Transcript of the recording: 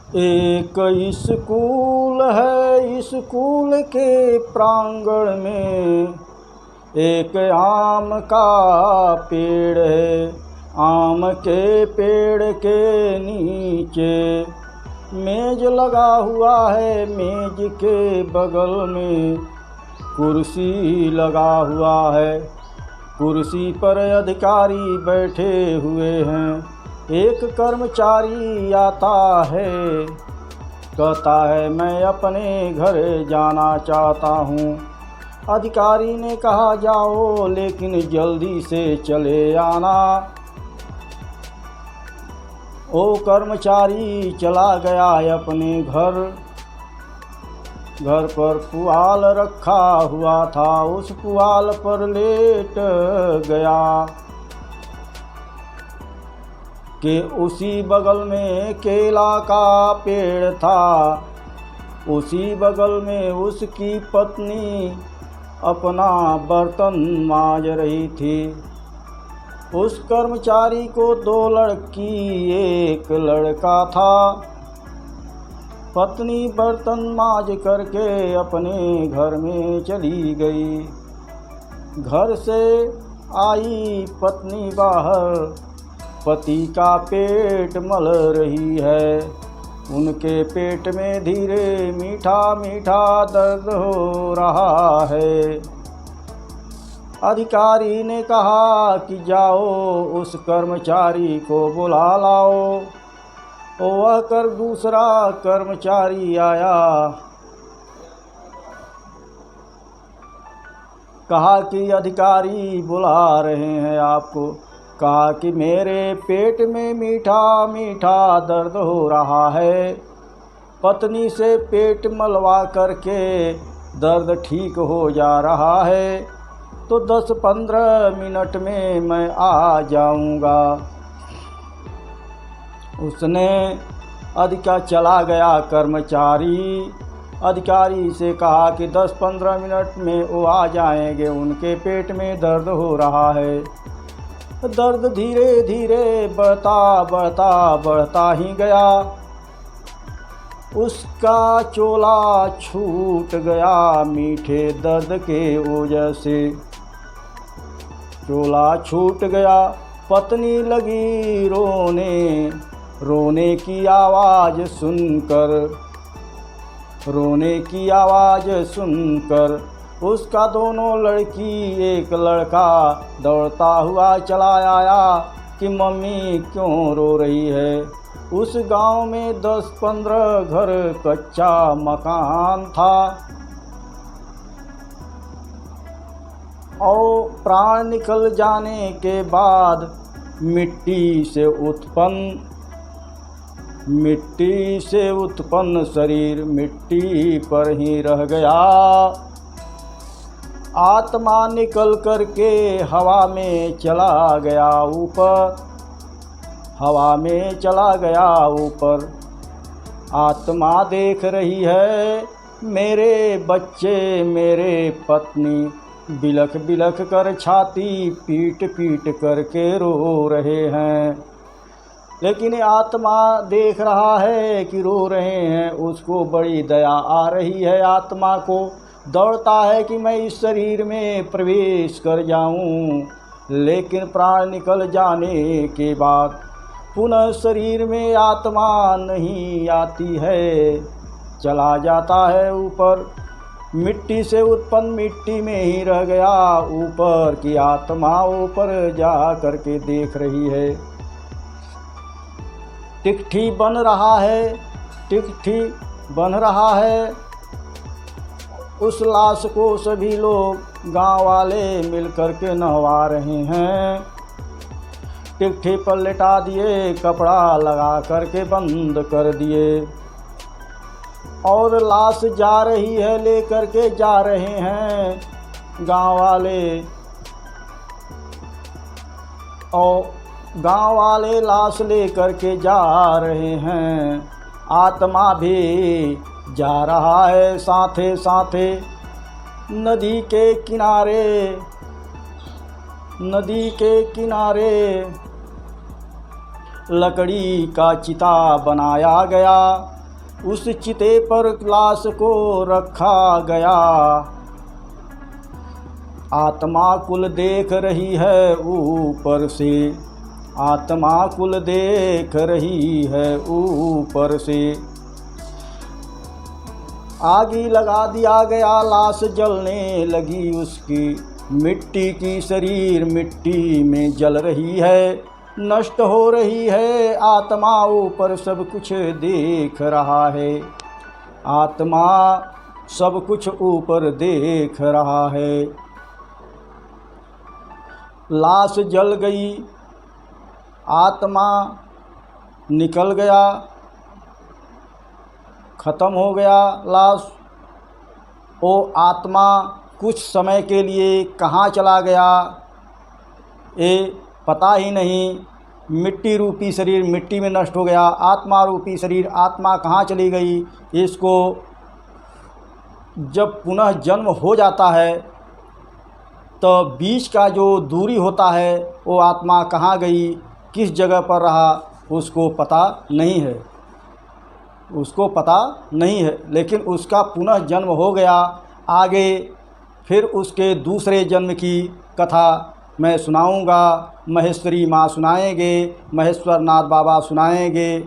एक स्कूल है, स्कूल के प्रांगण में एक आम का पेड़ है। आम के पेड़ के नीचे मेज लगा हुआ है, मेज के बगल में कुर्सी लगा हुआ है। कुर्सी पर अधिकारी बैठे हुए हैं। एक कर्मचारी आता है, कहता है मैं अपने घर जाना चाहता हूँ। अधिकारी ने कहा जाओ, लेकिन जल्दी से चले आना। वो कर्मचारी चला गया अपने घर। घर पर पुआल रखा हुआ था, उस पुआल पर लेट गया कि उसी बगल में केला का पेड़ था। उसी बगल में उसकी पत्नी अपना बर्तन मांज रही थी। उस कर्मचारी को 2 लड़की, एक लड़का था। पत्नी बर्तन मांज करके अपने घर में चली गई। घर से आई पत्नी बाहर, पति का पेट मल रही है। उनके पेट में धीरे मीठा मीठा दर्द हो रहा है। अधिकारी ने कहा कि जाओ उस कर्मचारी को बुला लाओ। वह कर दूसरा कर्मचारी आया। कहा कि अधिकारी बुला रहे हैं आपको। कहा कि मेरे पेट में मीठा मीठा दर्द हो रहा है। पत्नी से पेट मलवा करके दर्द ठीक हो जा रहा है, तो 10-15 मिनट में मैं आ जाऊंगा। उसने चला गया कर्मचारी। अधिकारी से कहा कि 10-15 मिनट में वो आ जाएंगे, उनके पेट में दर्द हो रहा है। दर्द धीरे धीरे बढ़ता ही गया। उसका चोला छूट गया मीठे दर्द के वजह से। चोला छूट गया। पत्नी लगी रोने की आवाज़ सुनकर उसका दोनों लड़की, एक लड़का दौड़ता हुआ चला आया कि मम्मी क्यों रो रही है। उस गांव में 10-15 घर कच्चा मकान था और प्राण निकल जाने के बाद मिट्टी से उत्पन्न शरीर मिट्टी पर ही रह गया। आत्मा निकल करके हवा में चला गया ऊपर। आत्मा देख रही है मेरे बच्चे, मेरे पत्नी बिलख बिलख कर छाती पीट पीट करके रो रहे हैं। लेकिन आत्मा देख रहा है कि रो रहे हैं, उसको बड़ी दया आ रही है। आत्मा को दौड़ता है कि मैं इस शरीर में प्रवेश कर जाऊं, लेकिन प्राण निकल जाने के बाद पुनः शरीर में आत्मा नहीं आती है, चला जाता है ऊपर। मिट्टी से उत्पन्न मिट्टी में ही रह गया। ऊपर की आत्मा ऊपर जा करके देख रही है। टिकठी बन रहा है। उस लाश को सभी लोग गांव वाले मिल करके नहवा रहे हैं। टिकठी पर लेटा दिए, कपड़ा लगा करके बंद कर दिए और लाश जा रही है, ले करके जा रहे हैं गांव वाले। और गांव वाले लाश ले करके जा रहे हैं। आत्मा भी जा रहा है साथे साथे। नदी के किनारे लकड़ी का चिता बनाया गया, उस चिते पर लाश को रखा गया। आत्मा कुल देख रही है ऊपर से, आत्मा कुल देख रही है ऊपर से। आगी लगा दिया गया, लाश जलने लगी उसकी, मिट्टी की शरीर मिट्टी में जल रही है, नष्ट हो रही है। आत्मा ऊपर सब कुछ देख रहा है, आत्मा सब कुछ ऊपर देख रहा है। लाश जल गई, आत्मा निकल गया, ख़त्म हो गया लाश। वो आत्मा कुछ समय के लिए कहाँ चला गया ये पता ही नहीं। मिट्टी रूपी शरीर मिट्टी में नष्ट हो गया, आत्मा रूपी शरीर आत्मा कहाँ चली गई, इसको जब पुनः जन्म हो जाता है तो बीच का जो दूरी होता है वो आत्मा कहाँ गई, किस जगह पर रहा, उसको पता नहीं है, उसको पता नहीं है। लेकिन उसका पुनः जन्म हो गया। आगे फिर उसके दूसरे जन्म की कथा मैं सुनाऊंगा, महेश्वरी माँ सुनाएंगे, महेश्वर नाथ बाबा सुनाएंगे।